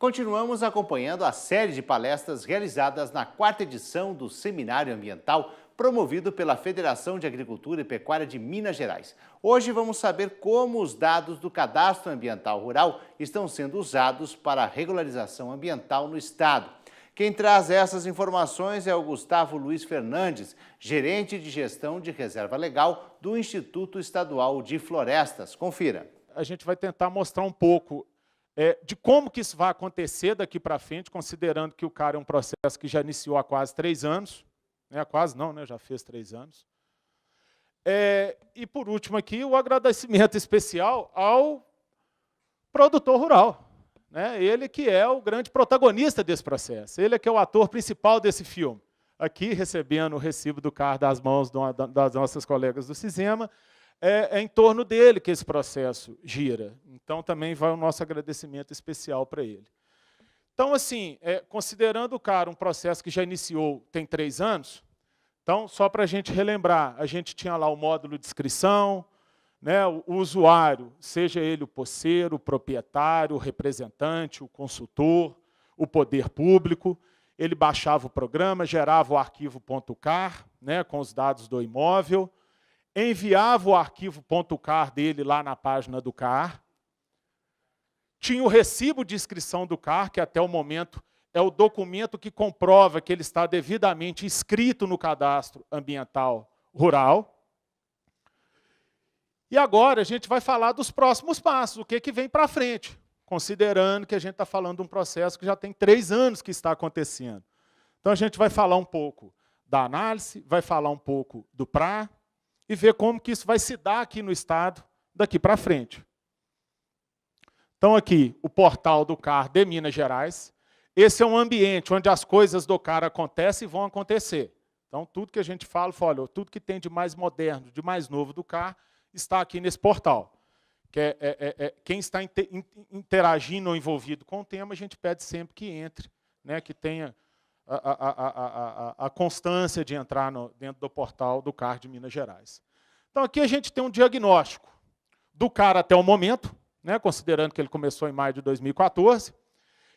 Continuamos acompanhando a série de palestras realizadas na 4ª edição do Seminário Ambiental, promovido pela Federação de Agricultura e Pecuária de Minas Gerais. Hoje vamos saber como os dados do Cadastro Ambiental Rural estão sendo usados para a regularização ambiental no estado. Quem traz essas informações é o Gustavo Luiz Fernandes, gerente de gestão de reserva legal do Instituto Estadual de Florestas. Confira. A gente vai tentar mostrar um pouco de como que isso vai acontecer daqui para frente, considerando que o CAR é um processo que já iniciou há quase 3 anos, quase não, já fez 3 anos. E, por último aqui, o agradecimento especial ao produtor rural. Ele que é o grande protagonista desse processo, ele é que é o ator principal desse filme. Aqui, recebendo o recibo do CAR das mãos das nossas colegas do CISEMA, é em torno dele que esse processo gira. Então, também vai o nosso agradecimento especial para ele. Então, assim, considerando o CAR um processo que já iniciou tem 3 anos, então, só para a gente relembrar, a gente tinha lá o módulo de inscrição, o usuário, seja ele o posseiro, o proprietário, o representante, o consultor, o poder público, ele baixava o programa, gerava o arquivo .car, com os dados do imóvel, enviava o arquivo .car dele lá na página do CAR, tinha o recibo de inscrição do CAR, que até o momento é o documento que comprova que ele está devidamente inscrito no Cadastro Ambiental Rural. E agora a gente vai falar dos próximos passos, o que vem para frente, considerando que a gente está falando de um processo que já tem 3 anos que está acontecendo. Então a gente vai falar um pouco da análise, vai falar um pouco do PRA, e ver como que isso vai se dar aqui no estado daqui para frente. Então, aqui, o portal do CAR de Minas Gerais. Esse é um ambiente onde as coisas do CAR acontecem e vão acontecer. Então, tudo que a gente fala, olha, tudo que tem de mais moderno, de mais novo do CAR, está aqui nesse portal. Quem está interagindo ou envolvido com o tema, a gente pede sempre que entre, que tenha a constância de entrar dentro do portal do CAR de Minas Gerais. Então, aqui a gente tem um diagnóstico do CAR até o momento, considerando que ele começou em maio de 2014,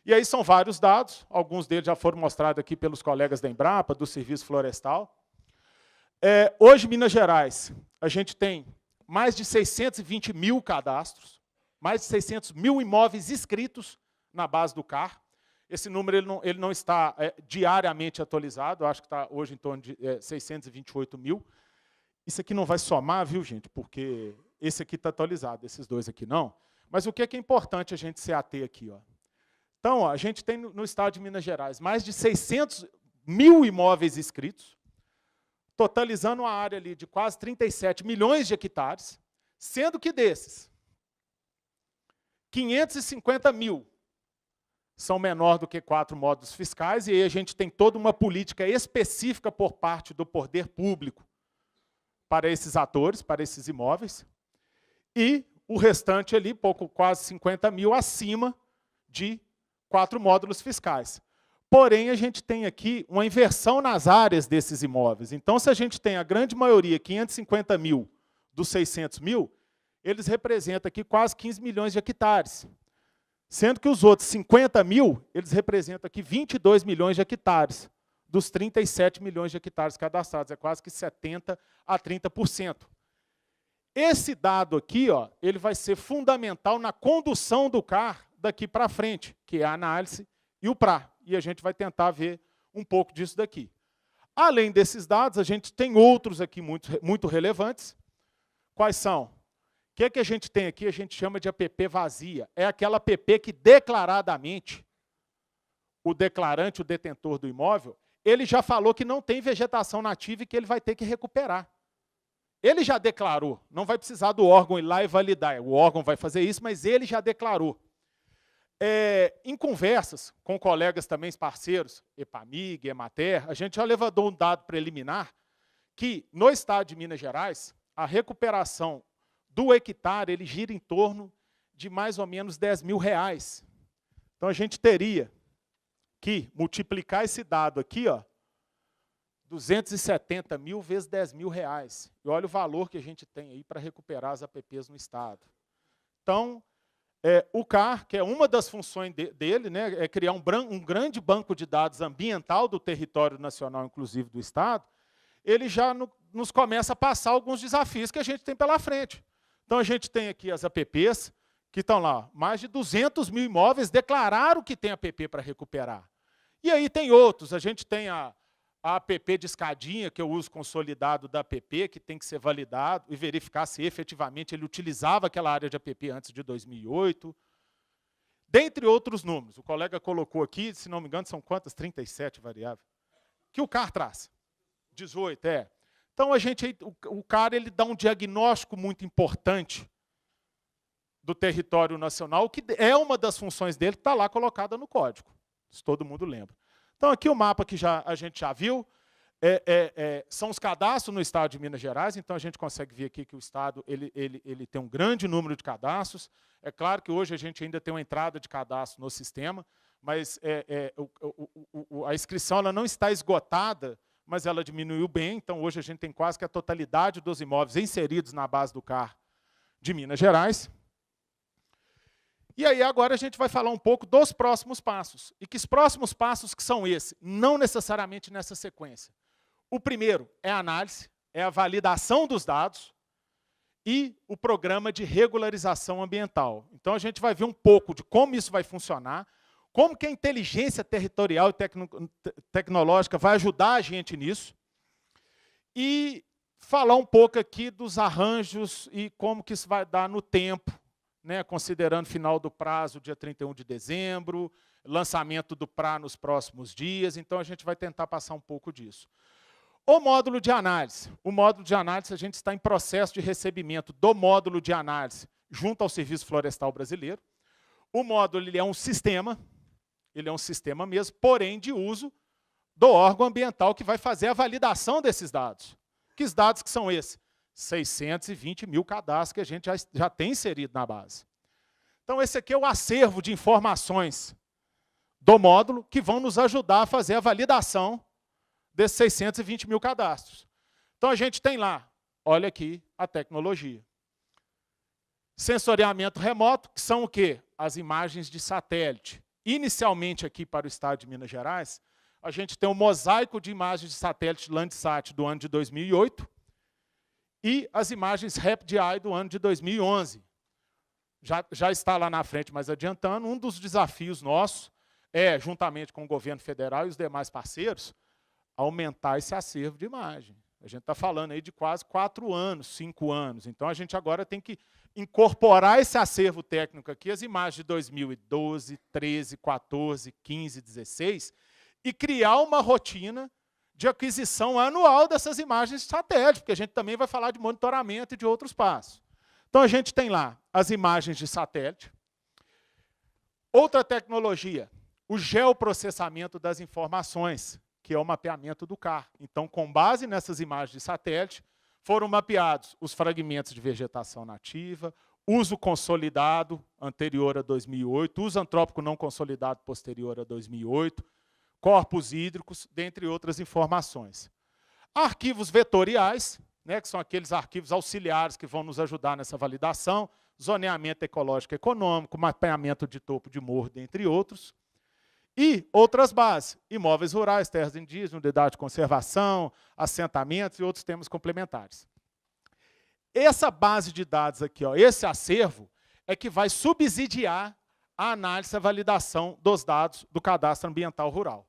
e aí são vários dados, alguns deles já foram mostrados aqui pelos colegas da Embrapa, do Serviço Florestal. Hoje, em Minas Gerais, a gente tem mais de 620 mil cadastros, mais de 600 mil imóveis inscritos na base do CAR. Esse número ele não está diariamente atualizado, eu acho que está hoje em torno de 628 mil. Isso aqui não vai somar, viu, gente? Porque esse aqui está atualizado, esses dois aqui não. Mas o que é importante a gente se ater aqui? Então, a gente tem no estado de Minas Gerais mais de 600 mil imóveis inscritos, totalizando uma área ali de quase 37 milhões de hectares, sendo que desses, 550 mil são menor do que 4 módulos fiscais, e aí a gente tem toda uma política específica por parte do poder público para esses atores, para esses imóveis, e o restante ali, quase 50 mil, acima de 4 módulos fiscais. Porém, a gente tem aqui uma inversão nas áreas desses imóveis. Então, se a gente tem a grande maioria, 550 mil dos 600 mil, eles representam aqui quase 15 milhões de hectares. Sendo que os outros 50 mil, eles representam aqui 22 milhões de hectares, dos 37 milhões de hectares cadastrados, é quase que 70% a 30%. Esse dado aqui, ele vai ser fundamental na condução do CAR daqui para frente, que é a análise e o PRA, e a gente vai tentar ver um pouco disso daqui. Além desses dados, a gente tem outros aqui muito relevantes. Quais são? O que a gente tem aqui? A gente chama de APP vazia. É aquela APP que declaradamente o declarante, o detentor do imóvel, ele já falou que não tem vegetação nativa e que ele vai ter que recuperar. Ele já declarou, não vai precisar do órgão ir lá e validar. O órgão vai fazer isso, mas ele já declarou. Em conversas com colegas também parceiros, EPAMIG, EMATER, a gente já levantou um dado preliminar que, no estado de Minas Gerais, a recuperação do hectare ele gira em torno de mais ou menos R$10 mil. Então, a gente teria que multiplicar esse dado aqui, 270 mil vezes R$10 mil. E olha o valor que a gente tem aí para recuperar as APPs no estado. Então, o CAR, que é uma das funções dele, né, é criar um grande banco de dados ambiental do território nacional, inclusive do Estado, ele já nos começa a passar alguns desafios que a gente tem pela frente. Então, a gente tem aqui as APPs, que estão lá, mais de 200 mil imóveis declararam que tem APP para recuperar. E aí tem outros, a gente tem a APP de escadinha, que é o uso consolidado da APP, que tem que ser validado e verificar se efetivamente ele utilizava aquela área de APP antes de 2008. Dentre outros números, o colega colocou aqui, se não me engano, são quantas? 37 variáveis. Que o CAR traz. 18, é. Então, o CAR ele dá um diagnóstico muito importante do território nacional, que é uma das funções dele, que está lá colocada no código. Se todo mundo lembra. Então, aqui o mapa que a gente já viu, são os cadastros no estado de Minas Gerais, então a gente consegue ver aqui que o estado ele tem um grande número de cadastros. É claro que hoje a gente ainda tem uma entrada de cadastro no sistema, mas a inscrição ela não está esgotada, mas ela diminuiu bem, então hoje a gente tem quase que a totalidade dos imóveis inseridos na base do CAR de Minas Gerais. E aí agora a gente vai falar um pouco dos próximos passos. E que os próximos passos que são esses? Não necessariamente nessa sequência. O primeiro é a análise, é a validação dos dados e o programa de regularização ambiental. Então a gente vai ver um pouco de como isso vai funcionar, como que a inteligência territorial e tecnológica vai ajudar a gente nisso e falar um pouco aqui dos arranjos e como que isso vai dar no tempo, né, considerando final do prazo, dia 31 de dezembro, lançamento do PRA nos próximos dias, então a gente vai tentar passar um pouco disso. O módulo de análise. O módulo de análise, a gente está em processo de recebimento do módulo de análise junto ao Serviço Florestal Brasileiro. O módulo ele é um sistema mesmo, porém de uso do órgão ambiental que vai fazer a validação desses dados. Que dados que são esses? 620 mil cadastros que a gente já tem inserido na base. Então, esse aqui é o acervo de informações do módulo que vão nos ajudar a fazer a validação desses 620 mil cadastros. Então, a gente tem lá, olha aqui, a tecnologia. Sensoriamento remoto, que são o quê? As imagens de satélite. Inicialmente, aqui para o estado de Minas Gerais, a gente tem um mosaico de imagens de satélite Landsat do ano de 2008, e as imagens RapidEye do ano de 2011. Já está lá na frente, mas adiantando, um dos desafios nossos é, juntamente com o governo federal e os demais parceiros, aumentar esse acervo de imagem. A gente está falando aí de quase 4 anos, 5 anos. Então, a gente agora tem que incorporar esse acervo técnico aqui, as imagens de 2012, 13, 14, 15, 16, e criar uma rotina de aquisição anual dessas imagens de satélite, porque a gente também vai falar de monitoramento e de outros passos. Então, a gente tem lá as imagens de satélite. Outra tecnologia, o geoprocessamento das informações, que é o mapeamento do CAR. Então, com base nessas imagens de satélite, foram mapeados os fragmentos de vegetação nativa, uso consolidado anterior a 2008, uso antrópico não consolidado posterior a 2008, corpos hídricos, dentre outras informações. Arquivos vetoriais, né, que são aqueles arquivos auxiliares que vão nos ajudar nessa validação, zoneamento ecológico e econômico, mapeamento de topo de morro, dentre outros. E outras bases, imóveis rurais, terras indígenas, unidade de conservação, assentamentos e outros temas complementares. Essa base de dados aqui, ó, esse acervo, é que vai subsidiar a análise e a validação dos dados do cadastro ambiental rural,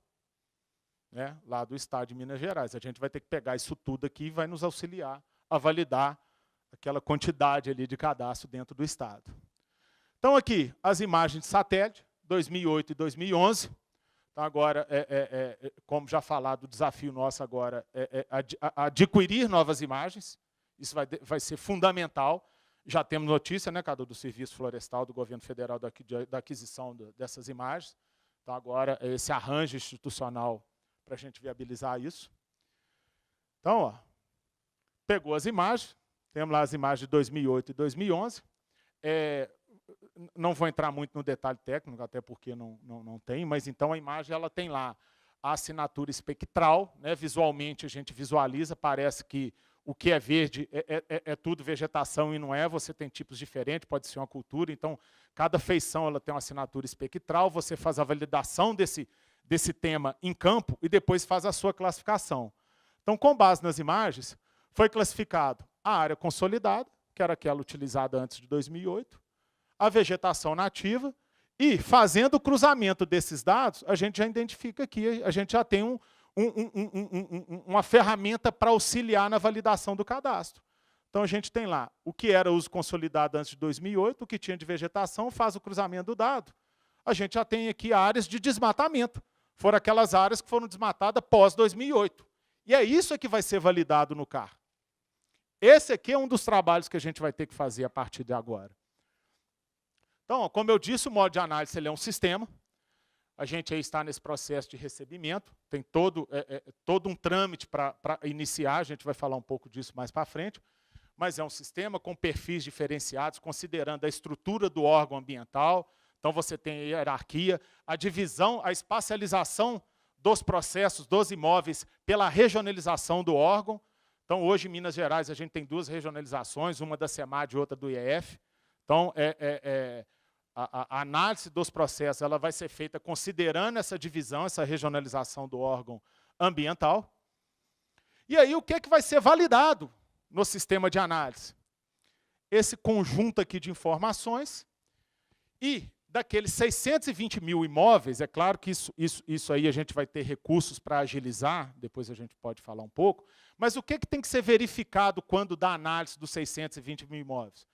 né, lá do estado de Minas Gerais. A gente vai ter que pegar isso tudo aqui e vai nos auxiliar a validar aquela quantidade ali de cadastro dentro do estado. Então, aqui, as imagens de satélite, 2008 e 2011. Então, agora, como já falado, o desafio nosso agora é adquirir novas imagens. Isso vai ser fundamental. Já temos notícia, né, Cadu, do Serviço Florestal do Governo Federal da aquisição dessas imagens. Então, agora, esse arranjo institucional para a gente viabilizar isso. Então, ó, pegou as imagens, temos lá as imagens de 2008 e 2011. Não vou entrar muito no detalhe técnico, até porque não tem, mas então a imagem ela tem lá a assinatura espectral, né, visualmente a gente visualiza, parece que o que é verde é tudo vegetação e não é, você tem tipos diferentes, pode ser uma cultura, então cada feição ela tem uma assinatura espectral, você faz a validação desse tema em campo e depois faz a sua classificação. Então, com base nas imagens, foi classificado a área consolidada, que era aquela utilizada antes de 2008, a vegetação nativa, e fazendo o cruzamento desses dados, a gente já identifica aqui, a gente já tem uma ferramenta para auxiliar na validação do cadastro. Então, a gente tem lá o que era uso consolidado antes de 2008, o que tinha de vegetação, faz o cruzamento do dado. A gente já tem aqui áreas de desmatamento. Foram aquelas áreas que foram desmatadas pós 2008. E é isso que vai ser validado no CAR. Esse aqui é um dos trabalhos que a gente vai ter que fazer a partir de agora. Então, como eu disse, o modo de análise ele é um sistema. A gente aí está nesse processo de recebimento, tem todo um trâmite para iniciar, a gente vai falar um pouco disso mais para frente, mas é um sistema com perfis diferenciados, considerando a estrutura do órgão ambiental. Então, você tem a hierarquia, a divisão, a espacialização dos processos, dos imóveis, pela regionalização do órgão. Então, hoje, em Minas Gerais, a gente tem duas regionalizações, uma da SEMAD e outra do IEF. Então, a análise dos processos ela vai ser feita considerando essa divisão, essa regionalização do órgão ambiental. E aí, o que é que vai ser validado no sistema de análise? Esse conjunto aqui de informações e daqueles 620 mil imóveis, é claro que isso aí a gente vai ter recursos para agilizar, depois a gente pode falar um pouco, mas o que tem que ser verificado quando dá análise dos 620 mil imóveis?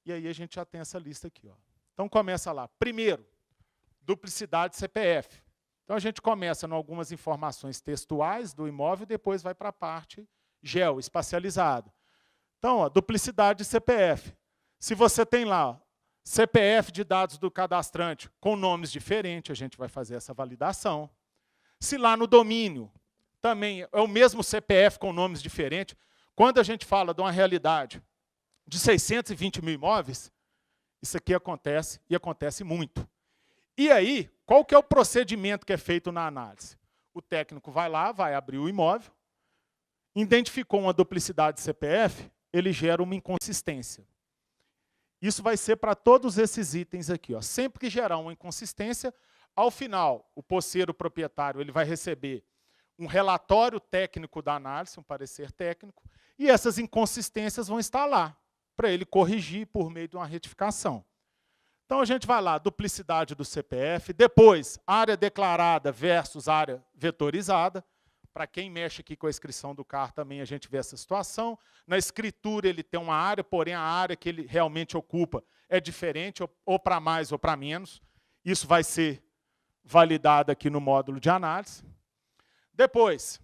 E aí a gente já tem essa lista aqui. Ó. Então, começa lá. Primeiro, duplicidade de CPF. Então, a gente começa em algumas informações textuais do imóvel e depois vai para a parte geoespacializada. Então, ó, duplicidade de CPF. Se você tem lá CPF de dados do cadastrante com nomes diferentes, a gente vai fazer essa validação. Se lá no domínio também é o mesmo CPF com nomes diferentes, quando a gente fala de uma realidade de 620 mil imóveis, isso aqui acontece, e acontece muito. E aí, qual que é o procedimento que é feito na análise? O técnico vai lá, vai abrir o imóvel, identificou uma duplicidade de CPF, ele gera uma inconsistência. Isso vai ser para todos esses itens aqui. Ó. Sempre que gerar uma inconsistência, ao final, o posseiro proprietário ele vai receber um relatório técnico da análise, um parecer técnico, e essas inconsistências vão estar lá, para ele corrigir por meio de uma retificação. Então, a gente vai lá, duplicidade do CPF, depois, área declarada versus área vetorizada. Para quem mexe aqui com a inscrição do CAR também a gente vê essa situação. Na escritura ele tem uma área, porém a área que ele realmente ocupa é diferente, ou para mais ou para menos. Isso vai ser validado aqui no módulo de análise. Depois,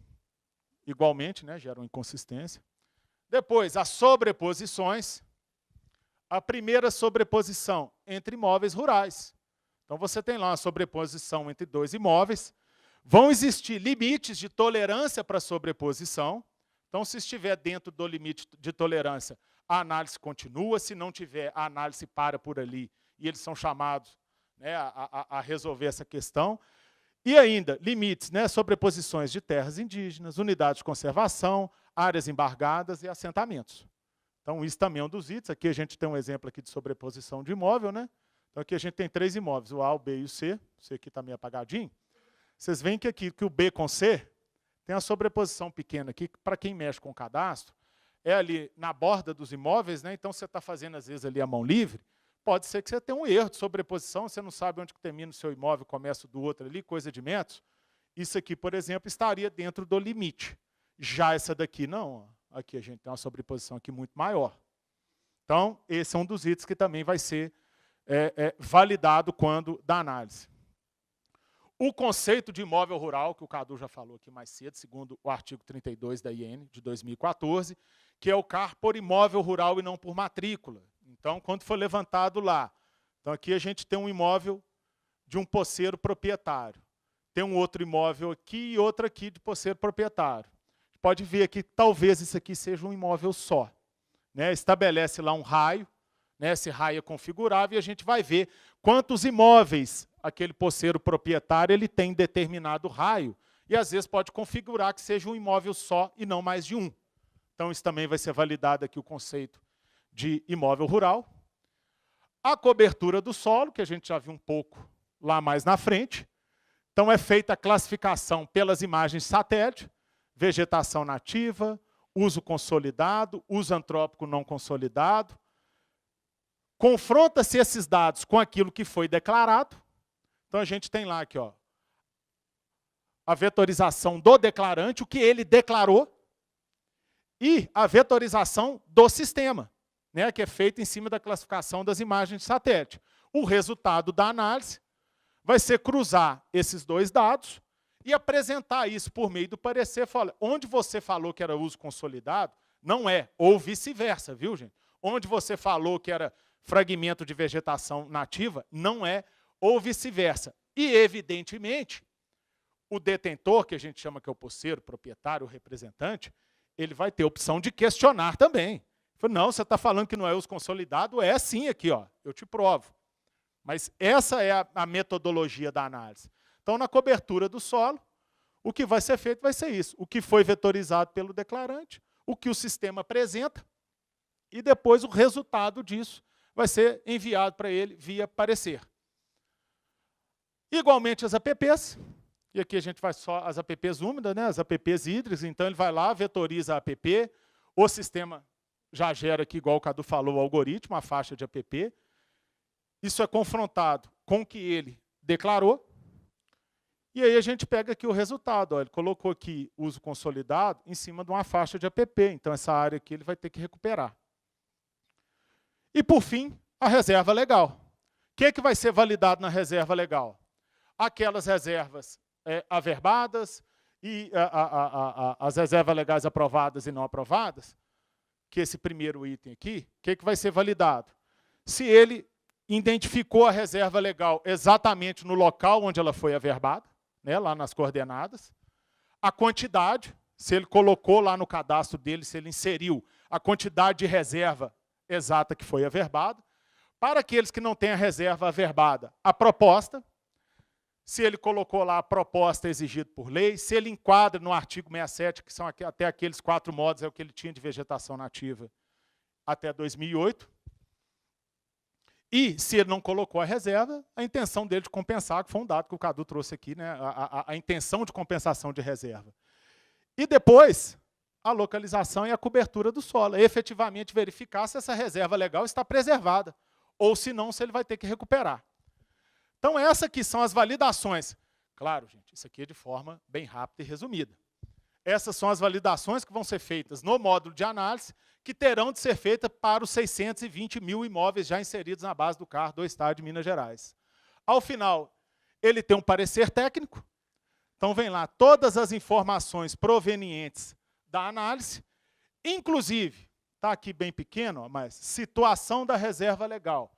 igualmente, né, gera uma inconsistência. Depois, as sobreposições. A primeira sobreposição entre imóveis rurais. Então, você tem lá uma sobreposição entre dois imóveis. Vão existir limites de tolerância para sobreposição. Então, se estiver dentro do limite de tolerância, a análise continua. Se não tiver, a análise para por ali. E eles são chamados, né, a resolver essa questão. E ainda, limites, né, sobreposições de terras indígenas, unidades de conservação, áreas embargadas e assentamentos. Então, isso também é um dos itens. Aqui a gente tem um exemplo aqui de sobreposição de imóvel. Né? Então, aqui a gente tem 3 imóveis, o A, o B e o C. O C aqui está meio apagadinho. Vocês veem que aqui que o B com C tem uma sobreposição pequena aqui, para quem mexe com o cadastro, é ali na borda dos imóveis, né? Então você está fazendo, às vezes, ali a mão livre, pode ser que você tenha um erro de sobreposição, você não sabe onde que termina o seu imóvel, começa do outro ali, coisa de metros. Isso aqui, por exemplo, estaria dentro do limite. Já essa daqui, não. Aqui a gente tem uma sobreposição aqui muito maior. Então, esse é um dos itens que também vai ser validado quando da análise. O conceito de imóvel rural, que o Cadu já falou aqui mais cedo, segundo o artigo 32 da IN, de 2014, que é o CAR por imóvel rural e não por matrícula. Então, quando for levantado lá, então aqui a gente tem um imóvel de um posseiro proprietário. Tem um outro imóvel aqui e outro aqui de posseiro proprietário. Pode ver aqui que talvez isso aqui seja um imóvel só. Né? Estabelece lá um raio, né? Esse raio é configurável e a gente vai ver quantos imóveis aquele posseiro proprietário ele tem determinado raio. E às vezes pode configurar que seja um imóvel só e não mais de um. Então, isso também vai ser validado aqui o conceito de imóvel rural. A cobertura do solo, que a gente já viu um pouco lá mais na frente. Então, é feita a classificação pelas imagens satélite, vegetação nativa, uso consolidado, uso antrópico não consolidado. Confronta-se esses dados com aquilo que foi declarado. Então, a gente tem lá aqui, ó, a vetorização do declarante, o que ele declarou, e a vetorização do sistema, né, que é feita em cima da classificação das imagens de satélite. O resultado da análise vai ser cruzar esses dois dados e apresentar isso por meio do parecer. Fala, onde você falou que era uso consolidado, não é, ou vice-versa, viu, gente? Onde você falou que era fragmento de vegetação nativa, não é, ou vice-versa. E, evidentemente, o detentor, que a gente chama que é o posseiro, proprietário, o representante, ele vai ter a opção de questionar também. Fala, não, você está falando que não é uso consolidado? É sim aqui, ó, eu te provo. Mas essa é a metodologia da análise. Então, na cobertura do solo, o que vai ser feito vai ser isso. O que foi vetorizado pelo declarante, o que o sistema apresenta, e depois o resultado disso vai ser enviado para ele via parecer. Igualmente as APPs, e aqui a gente faz só as APPs úmidas, né, as APPs hídricas, então ele vai lá, vetoriza a APP, o sistema já gera aqui, igual o Cadu falou, o algoritmo, a faixa de APP. Isso é confrontado com o que ele declarou, e aí a gente pega aqui o resultado. Ó, ele colocou aqui uso consolidado em cima de uma faixa de APP, então essa área aqui ele vai ter que recuperar. E, por fim, a reserva legal. O que é que vai ser validado na reserva legal? Aquelas reservas averbadas e as reservas legais aprovadas e não aprovadas, que esse primeiro item aqui, o que é que vai ser validado? Se ele identificou a reserva legal exatamente no local onde ela foi averbada, né, lá nas coordenadas, a quantidade, se ele colocou lá no cadastro dele, se ele inseriu a quantidade de reserva exata que foi averbada. Para aqueles que não têm a reserva averbada, a proposta, se ele colocou lá a proposta exigida por lei, se ele enquadra no artigo 67, que são até aqueles 4 modos, é o que ele tinha de vegetação nativa até 2008. E, se ele não colocou a reserva, a intenção dele de compensar, que foi um dado que o Cadu trouxe aqui, né, a intenção de compensação de reserva. E depois, a localização e a cobertura do solo. Efetivamente verificar se essa reserva legal está preservada, ou se não, se ele vai ter que recuperar. Então, essas aqui são as validações. Claro, gente, isso aqui é de forma bem rápida e resumida. Essas são as validações que vão ser feitas no módulo de análise, que terão de ser feitas para os 620 mil imóveis já inseridos na base do CAR do Estado de Minas Gerais. Ao final, ele tem um parecer técnico. Então, vem lá todas as informações provenientes da análise, inclusive, está aqui bem pequeno, ó, mas situação da reserva legal,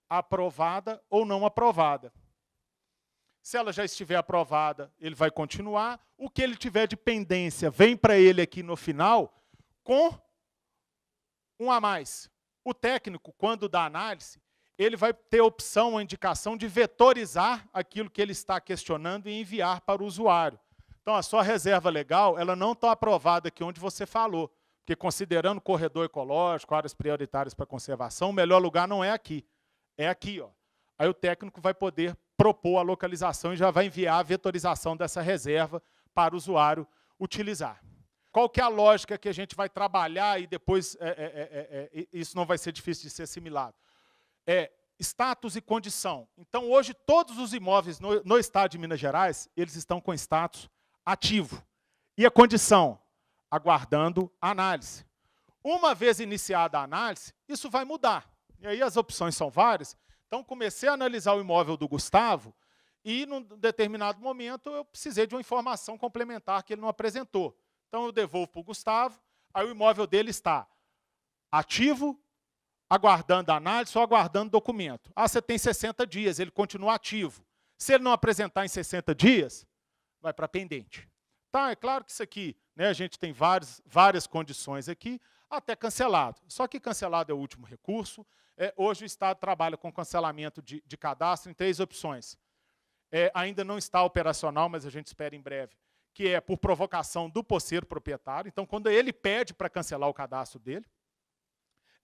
aprovada ou não aprovada. Se ela já estiver aprovada, ele vai continuar. O que ele tiver de pendência vem para ele aqui no final com um a mais. O técnico, quando dá análise, ele vai ter a opção, a indicação de vetorizar aquilo que ele está questionando e enviar para o usuário. Então, a sua reserva legal, ela não está aprovada aqui onde você falou, porque considerando corredor ecológico, áreas prioritárias para conservação, o melhor lugar não é aqui. É aqui, ó. Aí o técnico vai poder propor a localização e já vai enviar a vetorização dessa reserva para o usuário utilizar. Qual que é a lógica que a gente vai trabalhar e depois isso não vai ser difícil de ser assimilado? Status e condição. Então, hoje, todos os imóveis no Estado de Minas Gerais, eles estão com status ativo. E a condição? Aguardando a análise. Uma vez iniciada a análise, isso vai mudar. E aí as opções são várias. Então, comecei a analisar o imóvel do Gustavo e, num determinado momento, eu precisei de uma informação complementar que ele não apresentou. Então, eu devolvo para o Gustavo, aí o imóvel dele está ativo, aguardando a análise ou aguardando documento. Ah, você tem 60 dias, ele continua ativo. Se ele não apresentar em 60 dias, vai para pendente. Tá, é claro que isso aqui, né, a gente tem várias condições aqui, até cancelado. Só que cancelado é o último recurso. Hoje o Estado trabalha com cancelamento de cadastro em 3 opções. Ainda não está operacional, mas a gente espera em breve que é por provocação do posseiro proprietário. Então, quando ele pede para cancelar o cadastro dele,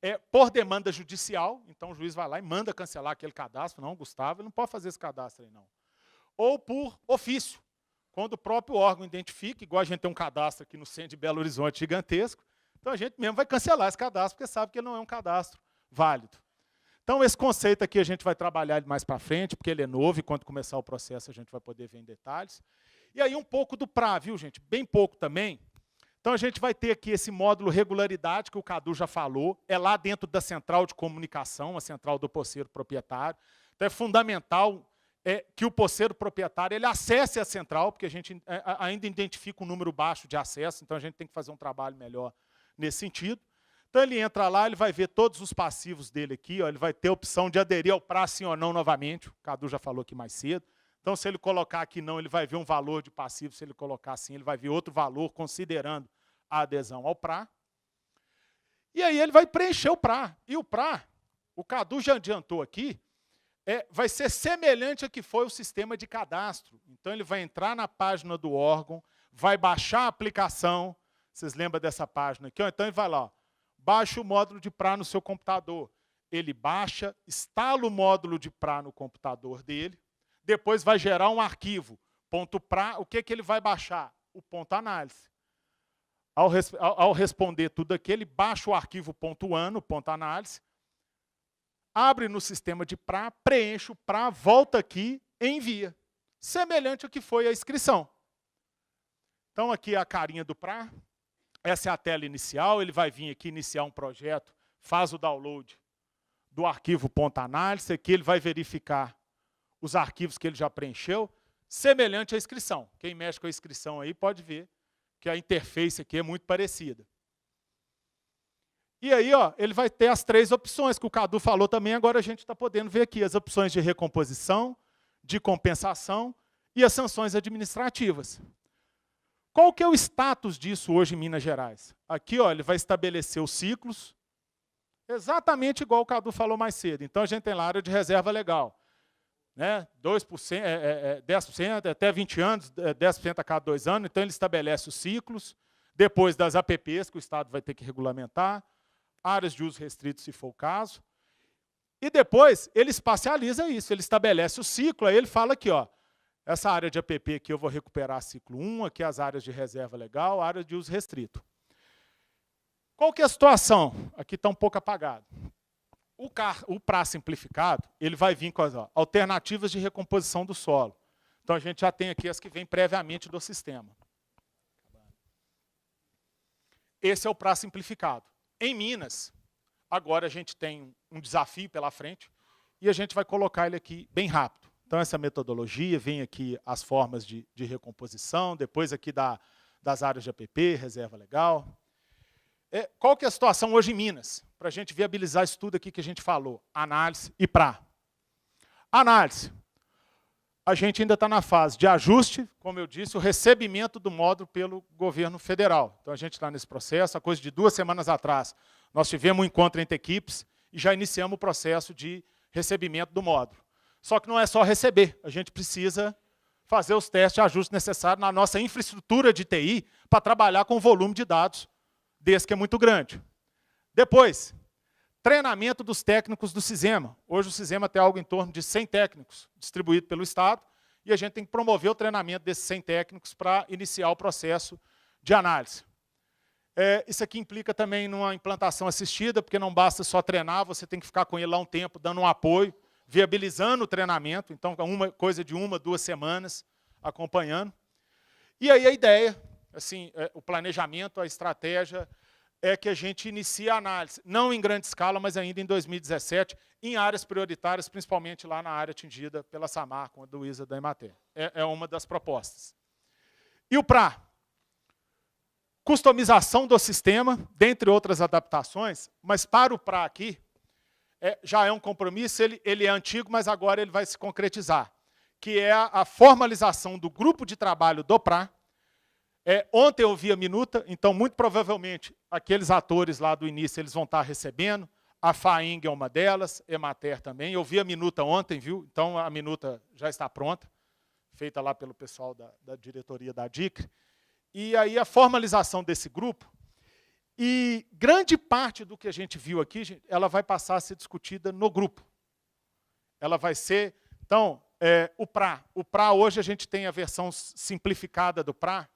é por demanda judicial, então o juiz vai lá e manda cancelar aquele cadastro. Não, Gustavo, ele não pode fazer esse cadastro aí, não. Ou por ofício, quando o próprio órgão identifica, igual a gente tem um cadastro aqui no centro de Belo Horizonte gigantesco, então a gente mesmo vai cancelar esse cadastro, porque sabe que ele não é um cadastro válido. Então, esse conceito aqui a gente vai trabalhar ele mais para frente, porque ele é novo, e quando começar o processo a gente vai poder ver em detalhes. E aí um pouco do PRA, viu, gente? Bem pouco também. Então, a gente vai ter aqui esse módulo regularidade, que o Cadu já falou, é lá dentro da central de comunicação, a central do posseiro proprietário. Então, é fundamental que o posseiro proprietário ele acesse a central, porque a gente ainda identifica um número baixo de acesso, então a gente tem que fazer um trabalho melhor nesse sentido. Então, ele entra lá, ele vai ver todos os passivos dele aqui, ó, ele vai ter a opção de aderir ao PRA sim ou não novamente, o Cadu já falou aqui mais cedo. Então, se ele colocar aqui não, ele vai ver um valor de passivo, se ele colocar sim, ele vai ver outro valor, considerando a adesão ao PRA. E aí ele vai preencher o PRA. E o PRA, o Cadu já adiantou aqui, vai ser semelhante a que foi o sistema de cadastro. Então, ele vai entrar na página do órgão, vai baixar a aplicação, vocês lembram dessa página aqui? Ó? Então, ele vai lá, ó, baixa o módulo de PRA no seu computador. Ele baixa, instala o módulo de PRA no computador dele, depois vai gerar um arquivo, .pra, o que ele vai baixar? O ponto análise. Ao responder tudo aqui, ele baixa o arquivo .ano, ponto análise, abre no sistema de PRA, preenche o PRA, volta aqui e envia. Semelhante ao que foi a inscrição. Então, aqui é a carinha do PRA. Essa é a tela inicial, ele vai vir aqui iniciar um projeto, faz o download do arquivo .análise, aqui ele vai verificar os arquivos que ele já preencheu, semelhante à inscrição. Quem mexe com a inscrição aí pode ver que a interface aqui é muito parecida. E aí, ó, ele vai ter as 3 opções que o Cadu falou também, agora a gente está podendo ver aqui as opções de recomposição, de compensação e as sanções administrativas. Qual que é o status disso hoje em Minas Gerais? Aqui, ó, ele vai estabelecer os ciclos, exatamente igual o Cadu falou mais cedo. Então, a gente tem lá a área de reserva legal. Né? 2%, 10%, até 20 anos, 10% a cada 2 anos. Então, ele estabelece os ciclos, depois das APPs, que o Estado vai ter que regulamentar, áreas de uso restrito, se for o caso. E depois, ele espacializa isso, ele estabelece o ciclo, aí ele fala aqui, ó, essa área de APP aqui eu vou recuperar ciclo 1, aqui as áreas de reserva legal, área de uso restrito. Qual que é a situação? Aqui está um pouco apagado. O PRA simplificado, ele vai vir com as alternativas de recomposição do solo. Então, a gente já tem aqui as que vêm previamente do sistema. Esse é o PRA simplificado. Em Minas, agora a gente tem um desafio pela frente e a gente vai colocar ele aqui bem rápido. Então, essa metodologia, vem aqui as formas de recomposição, depois aqui das áreas de APP, reserva legal. Qual que é a situação hoje em Minas? Para a gente viabilizar isso tudo aqui que a gente falou, análise e PRA. Análise. A gente ainda está na fase de ajuste, como eu disse, o recebimento do módulo pelo governo federal. Então, a gente está nesse processo, a coisa de 2 semanas atrás, nós tivemos um encontro entre equipes e já iniciamos o processo de recebimento do módulo. Só que não é só receber, a gente precisa fazer os testes de ajuste necessários na nossa infraestrutura de TI para trabalhar com o volume de dados desse que é muito grande. Depois, treinamento dos técnicos do Sisema. Hoje o Sisema tem algo em torno de 100 técnicos distribuídos pelo Estado e a gente tem que promover o treinamento desses 100 técnicos para iniciar o processo de análise. Isso aqui implica também numa implantação assistida, porque não basta só treinar, você tem que ficar com ele lá um tempo, dando um apoio, viabilizando o treinamento, então uma coisa de 1, 2 semanas acompanhando. E aí a ideia, assim, o planejamento, a estratégia é que a gente inicie a análise, não em grande escala, mas ainda em 2017, em áreas prioritárias, principalmente lá na área atingida pela SAMAR, com a do ISA da Emater. É uma das propostas. E o PRA? Customização do sistema, dentre outras adaptações, mas para o PRA aqui, já é um compromisso, ele é antigo, mas agora ele vai se concretizar, que é a formalização do grupo de trabalho do PRA. Ontem eu vi a minuta, então muito provavelmente aqueles atores lá do início eles vão estar recebendo, a FAING é uma delas, Emater também, eu vi a minuta ontem, viu? Então a minuta já está pronta, feita lá pelo pessoal da diretoria da DICRE. E aí a formalização desse grupo, e grande parte do que a gente viu aqui, ela vai passar a ser discutida no grupo. Ela vai ser, então, o PRA. O PRA, hoje a gente tem a versão simplificada do PRA,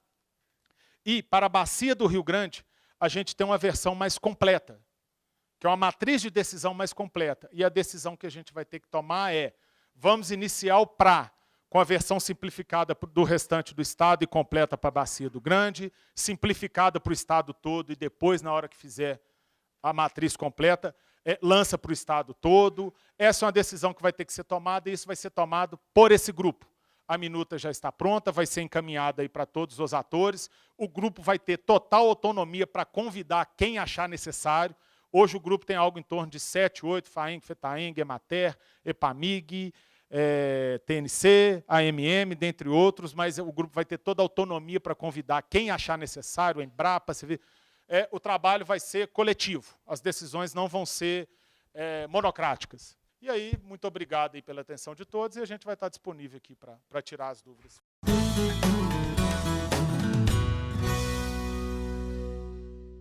e para a Bacia do Rio Grande, a gente tem uma versão mais completa, que é uma matriz de decisão mais completa. E a decisão que a gente vai ter que tomar é, vamos iniciar o PRA com a versão simplificada do restante do Estado e completa para a Bacia do Grande, simplificada para o Estado todo e depois, na hora que fizer a matriz completa, lança para o Estado todo. Essa é uma decisão que vai ter que ser tomada e isso vai ser tomado por esse grupo. A minuta já está pronta, vai ser encaminhada aí para todos os atores. O grupo vai ter total autonomia para convidar quem achar necessário. Hoje o grupo tem algo em torno de 7, 8, FAENG, FETAENG, EMATER, EPAMIG, TNC, AMM, dentre outros, mas o grupo vai ter toda a autonomia para convidar quem achar necessário, a Embrapa, o trabalho vai ser coletivo, as decisões não vão ser monocráticas. E aí, muito obrigado aí pela atenção de todos e a gente vai estar disponível aqui para tirar as dúvidas.